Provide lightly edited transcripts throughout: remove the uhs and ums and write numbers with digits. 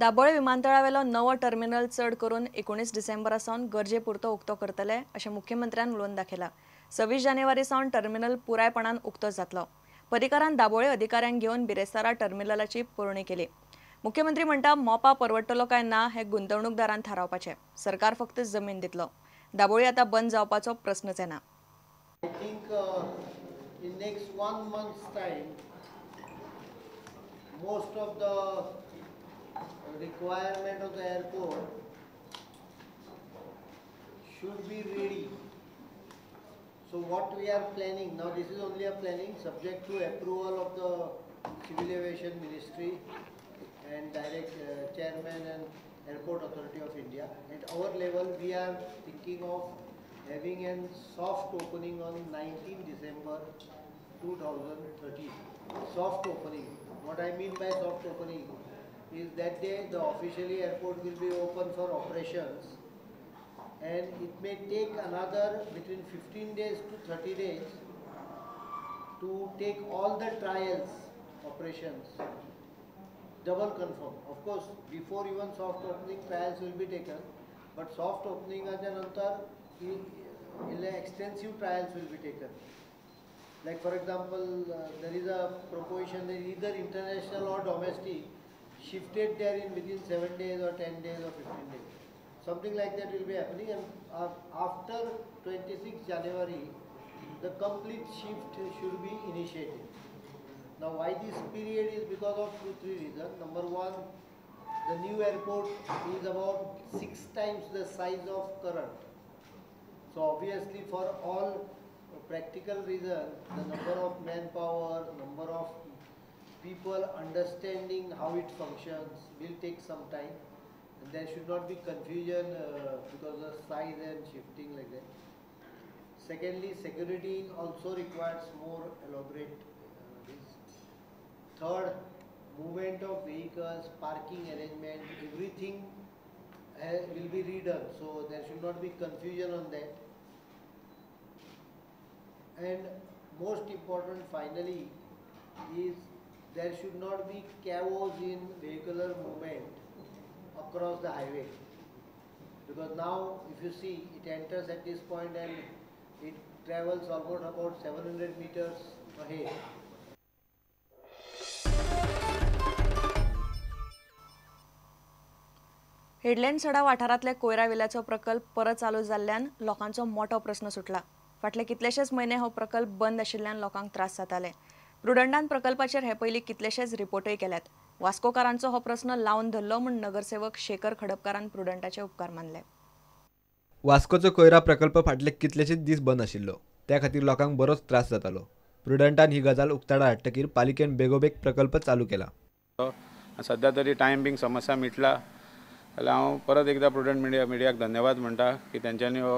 दाबोळे विमानतळावेलो नवो टर्मिनल चढ करून 19 डिसेंबरासावन गरजेपुरतो उक्तो करतले अशें मुख्यमंत्र्यान उलोवन दाखयला। 26 जानेवारी सावन टर्मिनल पुरायपणान उक्तो जातलो। पर्रीकारान दाबोळे अधिकाऱ्यांक घेवन बिरेस्तारा टर्मिनलाची पळोवणी केली। मुख्यमंत्री म्हणटा मोपा परवडटलो काय ना हे गुंतवणूकदारांन थारावपाचें, सरकार फक्त जमीन दितलो। दाबोळी आता बंद जावपाचो प्रश्नच येना। I think in next 1 month's time, most of the requirement of the airport should be ready. So what we are planning now, this is only a planning subject to approval of the Civil Aviation Ministry and direct chairman and Airport Authority of India. At our level, we are thinking of having a soft opening on 19 December 2013. Soft opening. What I mean by soft opening is that day the officially airport will be open for operations, and it may take another between 15 days to 30 days to take all the trials operations double confirm. Of course, before even soft opening trials will be taken, but soft opening nantar extensive trials will be taken. Like for example, there is a proposition that either international or domestic shifted there in within 7 days or 10 days or 15 days. Something like that will be happening, and after 26 January, the complete shift should be initiated. Now, why this period is because of 2-3 reasons. Number one, the new airport is about 6 times the size of current. So obviously, for all practical reasons, the number of manpower, number of people understanding how it functions will take some time, and there should not be confusion because of size and shifting like that. Secondly, security also requires more elaborate this. Third, movement of vehicles, parking arrangement, everything will be redone, so there should not be confusion on that. And most important finally is there should not be chaos in vehicular movement across the highway, because now if you see, it enters at this point and it travels almost about 700 meters ahead. Headland सडा वाठारांतल्या कोयरा विल्याचो प्रकल्प परत चालू जाल्ल्यान लोकांचो मोठो प्रश्न सुटला। फाटले कितलेशेच म्हयने हो प्रकल्प बंद आशिल्ल्यान लोकांक त्रास जाताले। प्रुडंटान प्रकल्पाचेर हे पयलीं कितलेशेच रिपोर्टय केल्यात। वास्कोकारांचो हो प्रश्न लावन धरलो म्हूण नगरसेवक शेखर खडपकारान प्रुडंटाचे उपकार मानले। वास्कोचो कोयरा प्रकल्प फाटले कितलेशेच दीस बंद आशिल्लो, त्या खातीर लोकांक बरोच त्रास जातालो। प्रुडंटान ही गजाल उक्ताडा हाडटकीर पालिकेन बेगोबेग प्रकल्प चालू केला। सध्या तरी टायम बींग समस्या मिटला जाल्यार हांव परत एकदा प्रुडंट मिडियाक धन्यवाद म्हणटा की तेंच्यांनी हो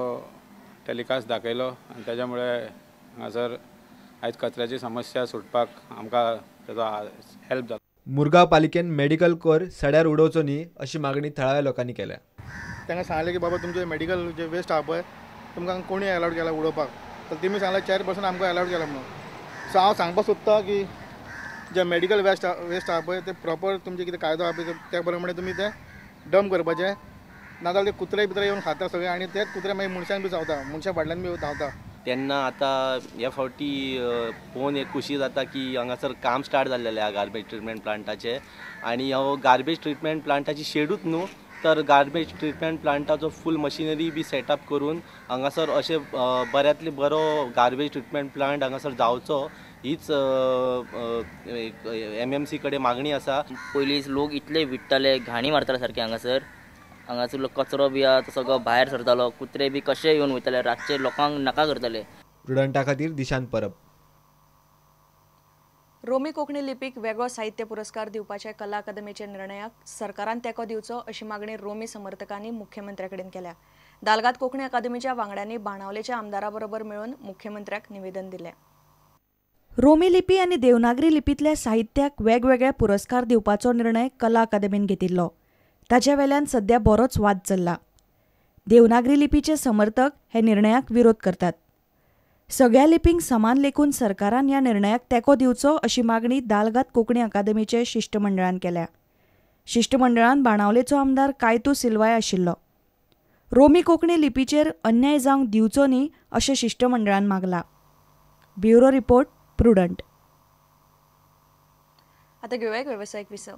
टेलिकास्ट दाखयलो, आनी तेज्या मुळे हांगासर आयज कचऱ्याची समस्या सुटपाक आमकां तेजो हेल्प जाता। मुरगांव पालिकेन मेडिकल कोर सड्यार उडोवचो न्ही अशी मागणी थळाव्या लोकांनी केल्या। तांकां सांगलें की बाबा तुमचे मेडिकल जे वेस्ट आहा पळय तुमकां कोणी अलाउड केला उडोवपाक, तर तेमी सांगलें 4% आमकां अलाउड केला म्हणून। सो हांव सांगपाक सोदतां की जे मेडिकल वेस्ट आहा पळय ते प्रॉपर तुमचे कितें कायदो आहा पळय त्या प्रमाणे तुमी ते डंप करपाचें, नाजाल्यार ते कुत्रे बित्रे येवन खाता सगळे, आनी तेच कुत्रे मागीर मनशांक बी चावता, मनशां फाटल्यान बी धांवता। तेन्ना आतां ह्या फावटी पळोवन एक खुशी जाता की हांगासर काम स्टार्ट जाल्लेलें आहा गार्बेज ट्रिटमेंट प्लांटाचें, आनी हो गार्बेज ट्रिटमेंट प्लांटाची शेडूच न्हू तर garbage treatment प्लांटाचो full machinery be set up करून हांगासर अशें बऱ्यांतले बरो गार्बेज ट्रिटमेंट प्लांट हांगासर जावचो हीच MMC कडेन मागणी आसा। पयलीं लोक इतले विट्टाले, घाणी मारताले सारके हांगासर कचरो बी आहा तो सगळो भायर सरतालो, कुत्रे बी कशे येवन वयताले, रातचे लोकांक नाका करताले। प्रुडंटा खातीर दिशांत परब। रोमी कोंकणी लिपीक वेगळो साहित्य पुरस्कार दिवपाचे कला अकादमीच्या निर्णयाक सरकारान तेंको दिवचो अशी मागणी रोमी समर्थकांनी मुख्यमंत्र्या कडेन केल्या। दालगाद कोंकणी अकादमीच्या वांगड्यांनी बाणावलेच्या आमदारा बरोबर मेळून मुख्यमंत्र्याक निवेदन दिलें। रोमी लिपी आनी देवनागरी लिपींतल्या साहित्याक वेगवेगळे पुरस्कार दिवपाचो निर्णय कला अकादमीन घेतिल्लो। ताचे वेल्यान सध्या बरोच वाद चल्ला। देवनागरी लिपीचे समर्थक हे निर्णयाक विरोध करतात। सगळ्या लिपींक समान लेखून सरकारान ह्या निर्णयाक तेंको दिवचो अशी मागणी दालगाद कोंकणी अकादमीचे शिष्टमंडळान केल्या। शिष्टमंडळान बाणावलेचो आमदार कायतू सिल्वाय आशिल्लो. रोमी कोंकणी लिपीचेर अन्याय जावंक दिवचो न्ही अशें शिष्टमंडळान मागला. Bureau report, Prudent. आता घेऊया एक व्यावसायिक विसव.